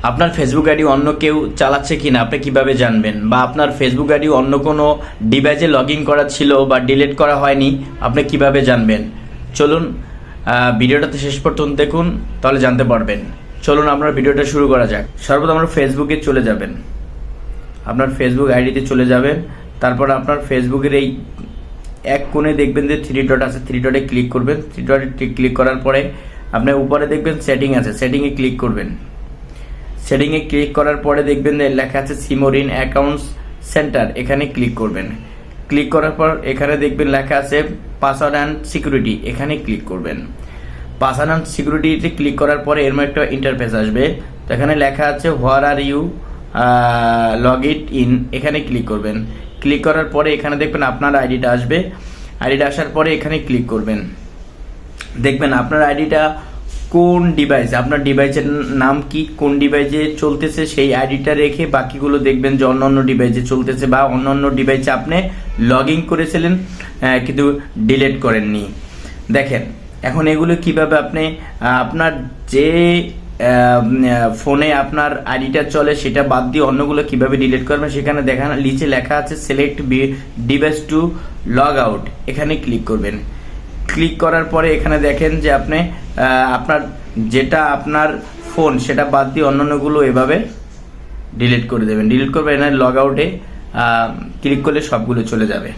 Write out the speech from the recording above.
আপনার Facebook ID অন্য কেউ চালাচ্ছে কিনা আপনি কিভাবে জানবেন, বা আপনার ফেসবুক আইডি অন্য কোনো ডিভাইসে লগ ইন করা ছিল বা ডিলিট করা হয়নি আপনি কিভাবে জানবেন। চলুন ভিডিওটাতে শেষ পর্যন্ত দেখুন, তাহলে জানতে পারবেন। চলুন আপনার ভিডিওটা শুরু করা যাক। সর্বপ্রথম আপনার ফেসবুকে চলে যাবেন, আপনার ফেসবুক আইডিতে চলে যাবেন। তারপর আপনার ফেসবুকের এই এক কোণে দেখবেন যে 3 ডট আছে, 3 ডটে ক্লিক করবেন। 3 ডটে ক্লিক করার পরে আপনার উপরে দেখবেন সেটিং আছে, সেটিংয়ে ক্লিক করবেন। সেটিংয়ে ক্লিক করার পরে দেখবেন যে লেখা আছে সিমোরিন অ্যাকাউন্টস সেন্টার, এখানে ক্লিক করবেন। ক্লিক করার পর এখানে দেখবেন লেখা আছে পাসওয়ার্ড অ্যান্ড সিকিউরিটি, এখানে ক্লিক করবেন। পাসওয়ার্ড অ্যান্ড সিকিউরিটিতে ক্লিক করার পরে এর মধ্যে একটা ইন্টারফেস আসবে, তো এখানে লেখা আছে where are you log it in, এখানে ক্লিক করবেন। ক্লিক করার পরে এখানে দেখবেন আপনার আইডিটা আসবে। আইডিটা আসার পরে এখানে ক্লিক করবেন। দেখবেন আপনার আইডিটা কোন ডিভাইসে, আপনার ডিভাইসের নাম কি, কোন ডিভাইসে চলতেছে সেই আইডিটা রেখে বাকিগুলো দেখবেন যে অন্য ডিভাইসে চলতেছে বা অন্য ডিভাইসে আপনি লগ ইন করেছিলেন কিন্তু ডিলিট করেননি। দেখেন এখন এগুলো কিভাবে আপনি আপনার যে ফোনে আপনার আইডিটা চলে সেটা বাদ দিয়ে অন্যগুলো কিভাবে ডিলিট করবেন, সেখানে দেখেন নিচে লেখা আছে select device to log out, এখানে ক্লিক করবেন। ক্লিক করার পরে এখানে দেখেন যে আপনি আপনার যেটা আপনার ফোন সেটা বাদ দিয়ে অন্যান্যগুলো এভাবে ডিলিট করে দেবেন। ডিলিট করবেন, লগ আউটে ক্লিক করলে সবগুলো চলে যাবে।